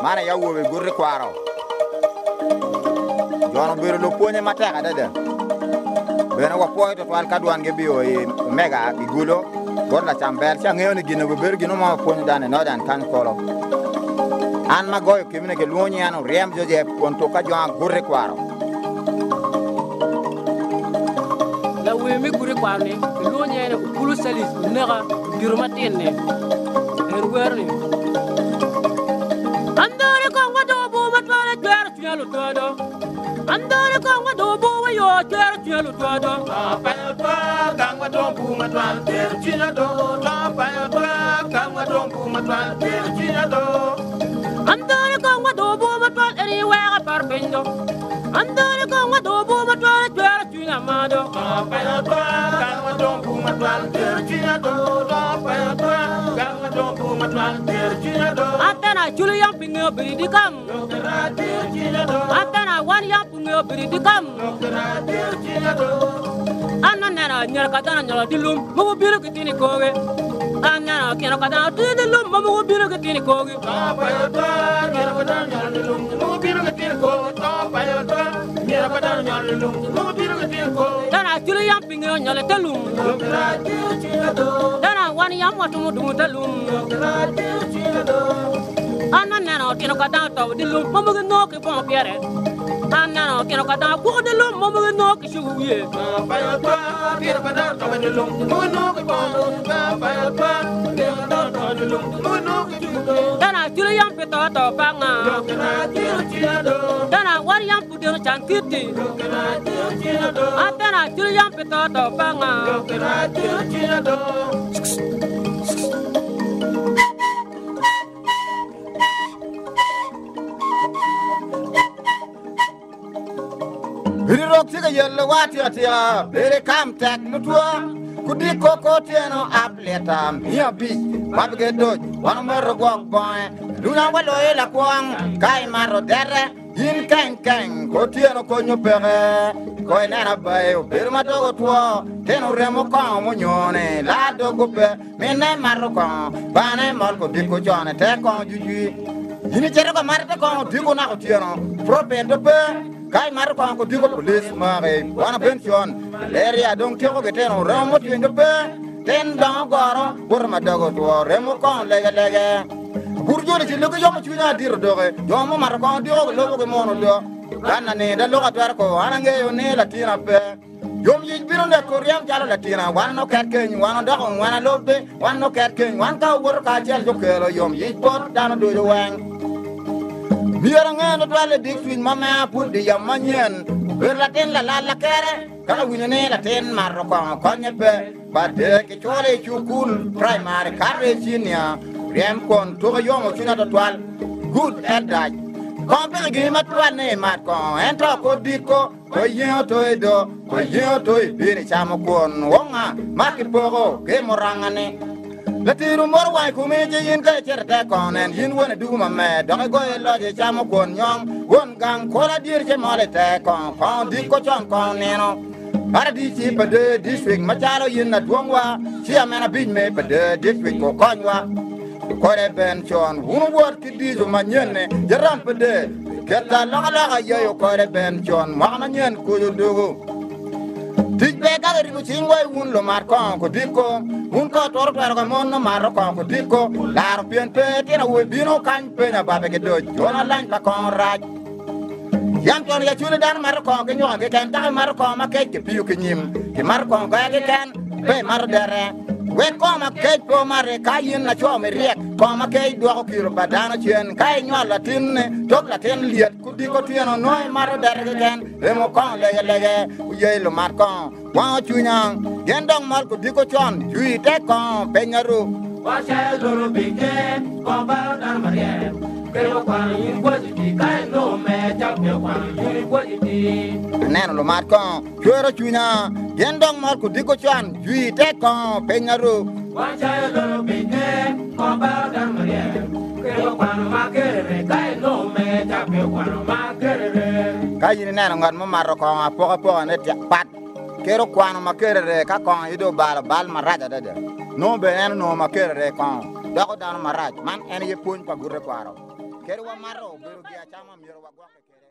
Mana ya wo be gurri kwaro. Jono biro lo ponye mataka dada. Bena wa poy to twal kadwan ge bio e mega igulo gorla chambel cha ngeo ni gino ber gino ma ponye dane no dan kan kolo. An ma goyo kimine ke luonyi an riem joje pon to ka jwa gurri kwaro. La we mi gurri kwaro ni luonyi ene kulu salis nega girma tenne. Er werni. Andare ko ngado bo matwala jwer chelo todo. Andare ko ngado bo yo jwer chelo todo. Pa pa kangwa dompu matwala jwer chelo todo. Pa pa kangwa dompu matwala jwer chelo todo. Andare ko ngado bo matwala eri wega parpendo. Andare ko ngado bo matwala jwer chelo mado. Pa pa kangwa dompu matwala jwer chelo todo. Pa pa kangwa dompu matwala jwer chelo todo. Atana chulu yang pingo beri kam. Atana wan yang pingo beri kam. Anana nyar katana nyala dilum mo biru kitini koge. Anana kira katana dilum mo biru kitini koge. Pa pa kira katana nyala dilum mo biru kitini koge. Pa pa kira katana nyala dilum mo biru kitini koge. Dana chulu yang pingo nyala telum. Dana wan yang watu mudu telum. Anana kira katana taw dilum mo no ke bon pierre. Anana kira katana ko dilum mo no ke shuye. Pa pa kira katana taw dilum mo no ke bon. Pa pa kira katana taw dilum mo no ke shuye. Dana chulu yang pito to banga. Dana wan yang pudir chankiti. Atana chulu yang pito to banga. Biri rok tiga yello wati atia. Biri kam tek mutua. Kudi koko tieno apleta. Mia bi. Babge doj. Wano mero gwag boy. Luna walo ila kwang. Kai maro dere. Yin keng keng. Ko tieno konyo pere. Ko nena bayo. Biri matogo tuo. Teno remo kong mo nyone. La dogo pe. Mene maro kong. Bane molko diko jone. Te kong jujui. Yini chere ko marite kong diko na ko tieno. Prope dope. Kai mar ko digo police mare wana pension area don kego geteno ramo tindo be ten da goro burma dago to remo ko lege lege burjo ni logo yomo chunya dir doge yomo mar ko digo logo ko mono do kana ne da logo tar ko anange yo ne latina be yom yi biro ne ko riam jalo latina wana no kat ken wana dago wana lobe wana no kat ken wana ka wor ka jel jo kelo yom yi pot dano do jo wang Biar ngene twale dikwin mama put di yamanyen berlaten la kere kala winene laten maroko konye be bade ke chole chukul primary kare senior rem kon to yomo chuna to twal good elder kompe gi matwane mat ko ento ko diko ko yen to edo ko yen to bini chamo kon wonga makiporo ke morangane Latiru morwai kumeje yin ka cherte konen yin wona duma me do go loje chamo kon nyong won gang kola dir che mole te kon di ko chon kon neno paradi chi pade district machalo yin na duongwa chi amena bin me pade district ko konwa ko re ben chon won wor ki di jo manyene jaram pade keta la yo ko re ben chon ma na nyen ko dogo Tikbe ka ribu chingwa un lo mar ko diko un ko tor pero ko mon mar ko diko lar bien pe tena we bino kan pe na babe ke do jona lan pa kon raj yam ton ya chule dan mar ko ke nyo ke kan ta mar ko ma ke piu ke nyim ke mar ko ga ke kan pe mar dere we ko ma ke po mar ka yin na cho me riek ko ma ke do ko kiro badana chen kai nyo la tin tok la ten liet ku diko tieno no mar dere ke kan e mo kon lege ye lo mar ko wa chunyang gendong mal ko diko chon yui te ko penyaru wa cha doro bige ko ba dan mariem pero kwa yin ko ti kai no me cha pe kwa yin ko ti neno lo mar ko choro chunya gendong mal ko diko chon yui te ko penyaru wa cha doro bige ko ba dan mariem pero kwa ma kere kai no me cha pe kwa ma kere kai ni neno ngat mo mar ko apo ne pat kero kwano makere ka kon ido bal maraja dada no be en no makere kon dako dan maraj man en ye puny pa gurre kwaro kero wa maro bero gi achama miero wa gwa kere